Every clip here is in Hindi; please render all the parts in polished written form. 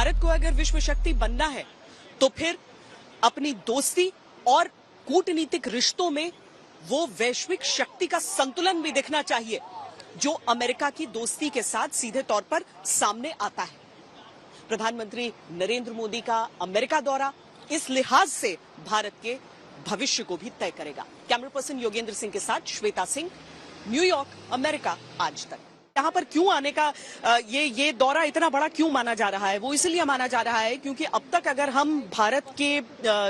भारत को अगर विश्व शक्ति बनना है तो फिर अपनी दोस्ती और कूटनीतिक रिश्तों में वो वैश्विक शक्ति का संतुलन भी दिखना चाहिए जो अमेरिका की दोस्ती के साथ सीधे तौर पर सामने आता है। प्रधानमंत्री नरेंद्र मोदी का अमेरिका दौरा इस लिहाज से भारत के भविष्य को भी तय करेगा। कैमरा पर्सन योगेंद्र सिंह के साथ श्वेता सिंह, न्यूयॉर्क, अमेरिका आज तक। यहाँ पर क्यों आने का ये दौरा इतना बड़ा क्यों माना जा रहा है? वो इसलिए माना जा रहा है क्योंकि अब तक अगर हम भारत के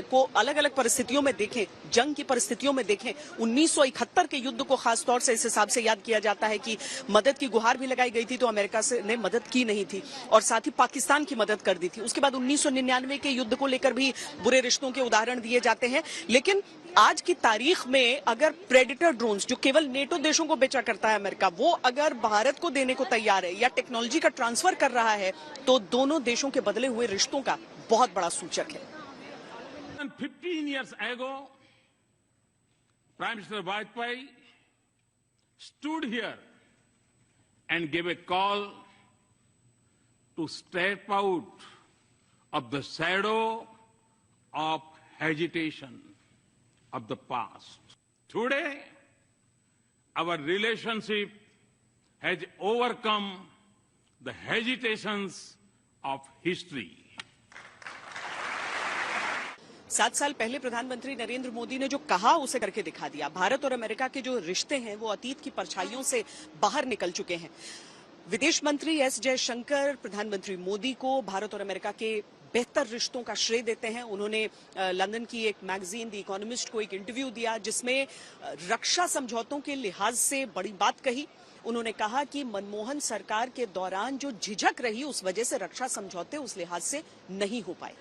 को अलग अलग परिस्थितियों में देखें, जंग की परिस्थितियों में देखें, 1971 के युद्ध को खास तौर से इस हिसाब से याद किया जाता है कि मदद की गुहार भी लगाई गई थी तो अमेरिका ने मदद की नहीं थी और साथ ही पाकिस्तान की मदद कर दी थी। उसके बाद 1999 के युद्ध को लेकर भी बुरे रिश्तों के उदाहरण दिए जाते हैं। लेकिन आज की तारीख में अगर प्रेडेटर ड्रोन्स जो केवल नेटो देशों को बेचा करता है अमेरिका, वो अगर भारत को देने को तैयार है या टेक्नोलॉजी का ट्रांसफर कर रहा है तो दोनों देशों के बदले हुए रिश्तों का बहुत बड़ा सूचक है। 15 years ago, Prime Minister Vajpayee stood here and gave a call to step out of the shadow of hesitation of the past. Today, our relationship has overcome the hesitations of history. 7 साल पहले प्रधानमंत्री नरेंद्र मोदी ने जो कहा उसे करके दिखा दिया। भारत और अमेरिका के जो रिश्ते हैं वो अतीत की परछाइयों से बाहर निकल चुके हैं। विदेश मंत्री एस जयशंकर प्रधानमंत्री मोदी को भारत और अमेरिका के बेहतर रिश्तों का श्रेय देते हैं। उन्होंने लंदन की एक मैगजीन द इकोनॉमिस्ट को एक इंटरव्यू दिया जिसमें रक्षा समझौतों के लिहाज से बड़ी बात कही। उन्होंने कहा कि मनमोहन सरकार के दौरान जो झिझक रही उस वजह से रक्षा समझौते उस लिहाज से नहीं हो पाए।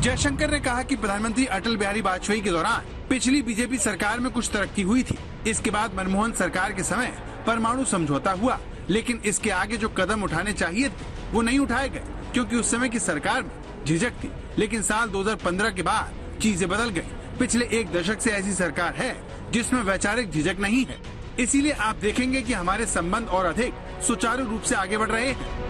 जयशंकर ने कहा कि प्रधानमंत्री अटल बिहारी वाजपेयी के दौरान पिछली बीजेपी सरकार में कुछ तरक्की हुई थी। इसके बाद मनमोहन सरकार के समय परमाणु समझौता हुआ, लेकिन इसके आगे जो कदम उठाने चाहिए थे वो नहीं उठाए गए क्योंकि उस समय की सरकार में झिझक थी। लेकिन साल 2015 के बाद चीजें बदल गयी। पिछले एक दशक से ऐसी सरकार है जिसमें वैचारिक झिझक नहीं है। इसीलिए आप देखेंगे कि हमारे संबंध और अधिक सुचारू रूप से आगे बढ़ रहे हैं।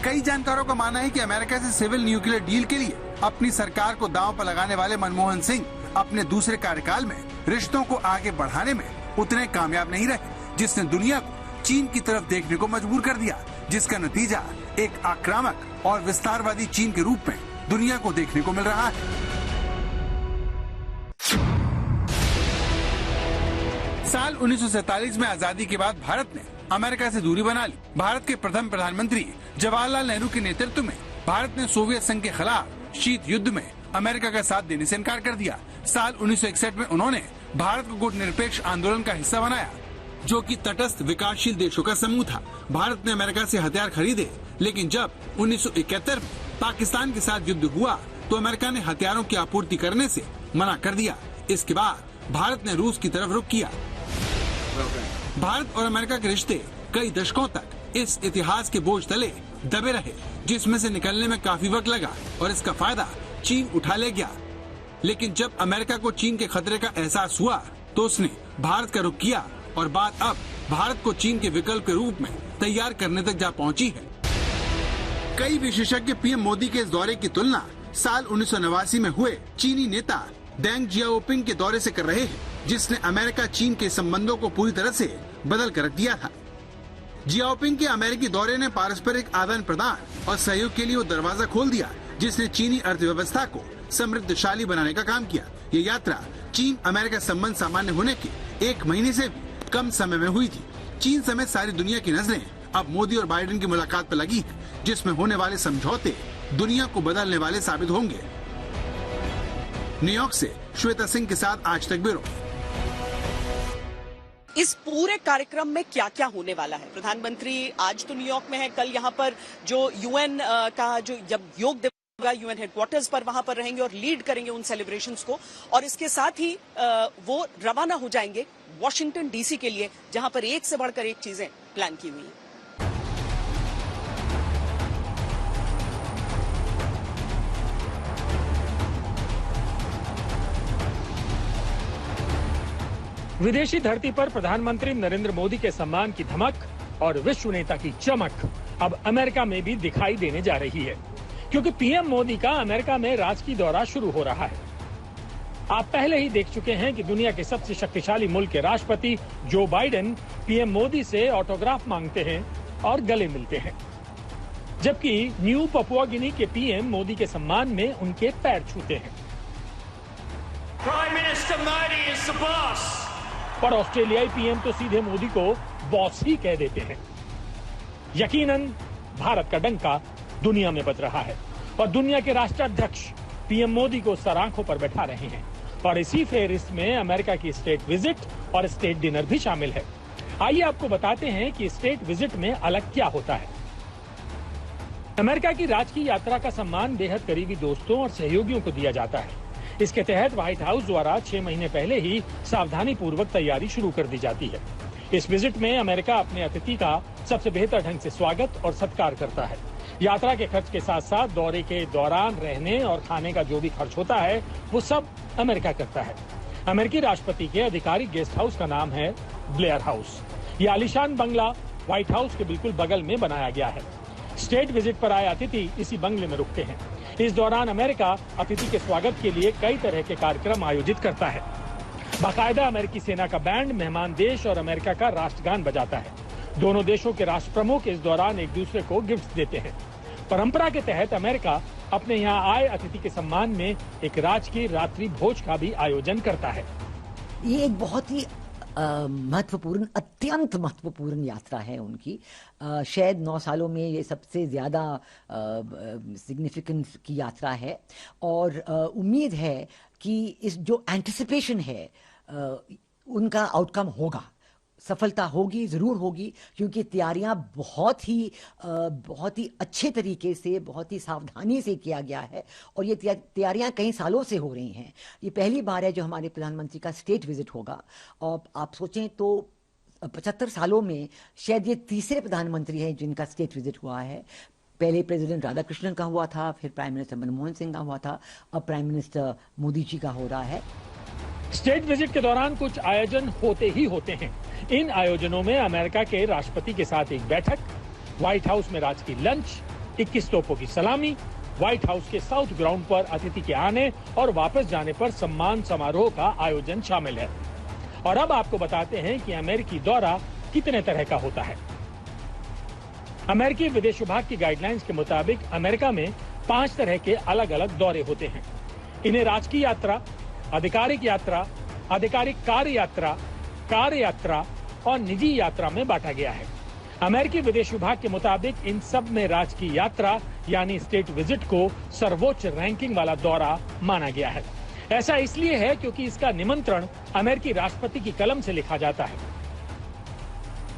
कई जानकारों का मानना है कि अमेरिका से सिविल न्यूक्लियर डील के लिए अपनी सरकार को दांव पर लगाने वाले मनमोहन सिंह अपने दूसरे कार्यकाल में रिश्तों को आगे बढ़ाने में उतने कामयाब नहीं रहे, जिसने दुनिया को चीन की तरफ देखने को मजबूर कर दिया, जिसका नतीजा एक आक्रामक और विस्तारवादी चीन के रूप में दुनिया को देखने को मिल रहा है। साल 1947 में आजादी के बाद भारत ने अमेरिका से दूरी बना ली। भारत के प्रथम प्रधानमंत्री जवाहरलाल नेहरू के नेतृत्व में भारत ने सोवियत संघ के खिलाफ शीत युद्ध में अमेरिका का साथ देने से इनकार कर दिया। साल 1961 में उन्होंने भारत को गुटनिरपेक्ष आंदोलन का हिस्सा बनाया, जो कि तटस्थ विकासशील देशों का समूह था। भारत ने अमेरिका से हथियार खरीदे, लेकिन जब 1971 में पाकिस्तान के साथ युद्ध हुआ तो अमेरिका ने हथियारों की आपूर्ति करने से मना कर दिया। इसके बाद भारत ने रूस की तरफ रुख किया। भारत और अमेरिका के रिश्ते कई दशकों तक इस इतिहास के बोझ तले दबे रहे, जिसमें से निकलने में काफी वक्त लगा और इसका फायदा चीन उठा ले गया। लेकिन जब अमेरिका को चीन के खतरे का एहसास हुआ तो उसने भारत का रुख किया और बात अब भारत को चीन के विकल्प के रूप में तैयार करने तक जा पहुंची है। कई विशेषज्ञ पीएम मोदी के इस दौरे की तुलना साल 1989 में हुए चीनी नेता डेंग जियाओपिंग के दौरे से कर रहे हैं, जिसने अमेरिका चीन के संबंधों को पूरी तरह से बदल कर रख दिया था। जियाओपिंग के अमेरिकी दौरे ने पारस्परिक आदान प्रदान और सहयोग के लिए वो दरवाजा खोल दिया, जिसने चीनी अर्थव्यवस्था को समृद्धशाली बनाने का काम किया। ये यात्रा चीन अमेरिका संबंध सामान्य होने के 1 महीने से भी कम समय में हुई थी। चीन समेत सारी दुनिया की नजरें अब मोदी और बाइडेन की मुलाकात पर लगी है, जिसमें होने वाले समझौते दुनिया को बदलने वाले साबित होंगे। न्यूयॉर्क से श्वेता सिंह के साथ आज तक ब्यूरो। इस पूरे कार्यक्रम में क्या क्या होने वाला है? प्रधानमंत्री आज तो न्यूयॉर्क में है, कल यहाँ पर जो यूएन का जो जब योग दिवस होगा यूएन हेडक्वार्टर्स पर वहां पर रहेंगे और लीड करेंगे उन सेलिब्रेशंस को। और इसके साथ ही वो रवाना हो जाएंगे वॉशिंगटन डीसी के लिए, जहां पर एक से बढ़कर एक चीजें प्लान की हुई हैं। विदेशी धरती पर प्रधानमंत्री नरेंद्र मोदी के सम्मान की धमक और विश्व नेता की चमक अब अमेरिका में भी दिखाई देने जा रही है, क्योंकि पीएम मोदी का अमेरिका में राजकीय दौरा शुरू हो रहा है। आप पहले ही देख चुके हैं कि दुनिया के सबसे शक्तिशाली मुल्क के राष्ट्रपति जो बाइडेन पीएम मोदी से ऑटोग्राफ मांगते हैं और गले मिलते हैं, जबकि न्यू पपुआ गिनी के पीएम मोदी के सम्मान में उनके पैर छूते हैं। Prime Minister Modi is the boss. पर ऑस्ट्रेलियाई पीएम तो सीधे मोदी को बॉस ही कह देते हैं। यकीनन भारत का डंका दुनिया में बज रहा है और दुनिया के राष्ट्राध्यक्ष पीएम मोदी को सर आंखों पर बैठा रहे हैं और इसी फेहरिस्त में अमेरिका की स्टेट विजिट और स्टेट डिनर भी शामिल है। आइए आपको बताते हैं कि स्टेट विजिट में अलग क्या होता है। अमेरिका की राजकीय यात्रा का सम्मान बेहद करीबी दोस्तों और सहयोगियों को दिया जाता है। इसके तहत व्हाइट हाउस द्वारा 6 महीने पहले ही सावधानी पूर्वक तैयारी शुरू कर दी जाती है। इस विजिट में अमेरिका अपने अतिथि का सबसे बेहतर ढंग से स्वागत और सत्कार करता है। यात्रा के खर्च के साथ साथ दौरे के दौरान रहने और खाने का जो भी खर्च होता है वो सब अमेरिका करता है। अमेरिकी राष्ट्रपति के आधिकारिक गेस्ट हाउस का नाम है ब्लेयर हाउस। ये आलीशान बंगला व्हाइट हाउस के बिल्कुल बगल में बनाया गया है। स्टेट विजिट पर आए अतिथि इसी बंगले में रुकते हैं। इस दौरान अमेरिका अतिथि के स्वागत के लिए कई तरह के कार्यक्रम आयोजित करता है। बाकायदा अमेरिकी सेना का बैंड मेहमान देश और अमेरिका का राष्ट्रगान बजाता है। दोनों देशों के राष्ट्र प्रमुख इस दौरान एक दूसरे को गिफ्ट देते हैं। परंपरा के तहत अमेरिका अपने यहाँ आए अतिथि के सम्मान में एक राजकीय रात्रि भोज का भी आयोजन करता है। ये एक बहुत ही महत्वपूर्ण, अत्यंत महत्वपूर्ण यात्रा है उनकी। शायद 9 सालों में ये सबसे ज़्यादा सिग्निफिकेंस की यात्रा है और उम्मीद है कि इस जो एंटिसिपेशन है उनका आउटकम होगा, सफलता होगी, ज़रूर होगी, क्योंकि तैयारियां बहुत ही अच्छे तरीके से, बहुत ही सावधानी से किया गया है और ये तैयारियां कई सालों से हो रही हैं। ये पहली बार है जो हमारे प्रधानमंत्री का स्टेट विजिट होगा और आप सोचें तो 75 सालों में शायद ये तीसरे प्रधानमंत्री हैं जिनका स्टेट विजिट हुआ है। पहले प्रेसिडेंट राधाकृष्णन का हुआ था, फिर प्राइम मिनिस्टर मनमोहन सिंह का हुआ था, अब प्राइम मिनिस्टर मोदी जी का हो रहा है। स्टेट विजिट के दौरान कुछ आयोजन होते ही होते हैं। इन आयोजनों में अमेरिका के राष्ट्रपति के साथ एक बैठक, व्हाइट हाउस में राजकीय लंच, 21 तोपों की सलामी, व्हाइट हाउस के साउथ ग्राउंड पर अतिथि के आने और वापस जाने पर सम्मान समारोह का आयोजन शामिल है। और अब आपको बताते हैं कि अमेरिकी दौरा कितने तरह का होता है। अमेरिकी विदेश विभाग की गाइडलाइंस के मुताबिक अमेरिका में 5 तरह के अलग अलग दौरे होते हैं। इन्हें राजकीय यात्रा, आधिकारिक यात्रा, आधिकारिक कार्य यात्रा और निजी यात्रा में बांटा गया है। अमेरिकी विदेश विभाग के मुताबिक इन सब में राजकीय यात्रा यानी स्टेट विजिट को सर्वोच्च रैंकिंग वाला दौरा माना गया है। ऐसा इसलिए है क्योंकि इसका निमंत्रण अमेरिकी राष्ट्रपति की कलम से लिखा जाता है।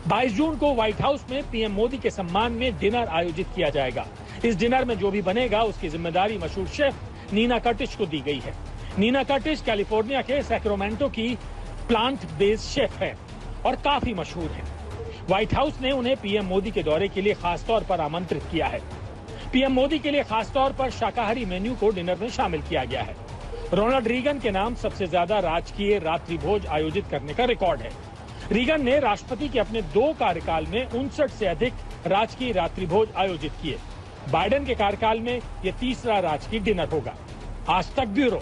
22 जून को व्हाइट हाउस में पीएम मोदी के सम्मान में डिनर आयोजित किया जाएगा। इस डिनर में जो भी बनेगा उसकी जिम्मेदारी मशहूर शेफ नीना कर्टिश को दी गई है। नीना कर्टिश कैलिफोर्निया के सैक्रामेंटो की प्लांट बेस्ड शेफ है और काफी मशहूर है। व्हाइट हाउस ने उन्हें पीएम मोदी के दौरे के लिए खास तौर पर आमंत्रित किया है। पीएम मोदी के लिए खास तौर पर शाकाहारी मेन्यू को डिनर में शामिल किया गया है। रोनाल्ड रीगन के नाम सबसे ज्यादा राजकीय रात्रि भोज आयोजित करने का रिकॉर्ड है। रीगन ने राष्ट्रपति के अपने 2 कार्यकाल में 59 से अधिक राजकीय रात्रि भोज आयोजित किए। बाइडेन के कार्यकाल में यह तीसरा राजकीय डिनर होगा। आज तक ब्यूरो।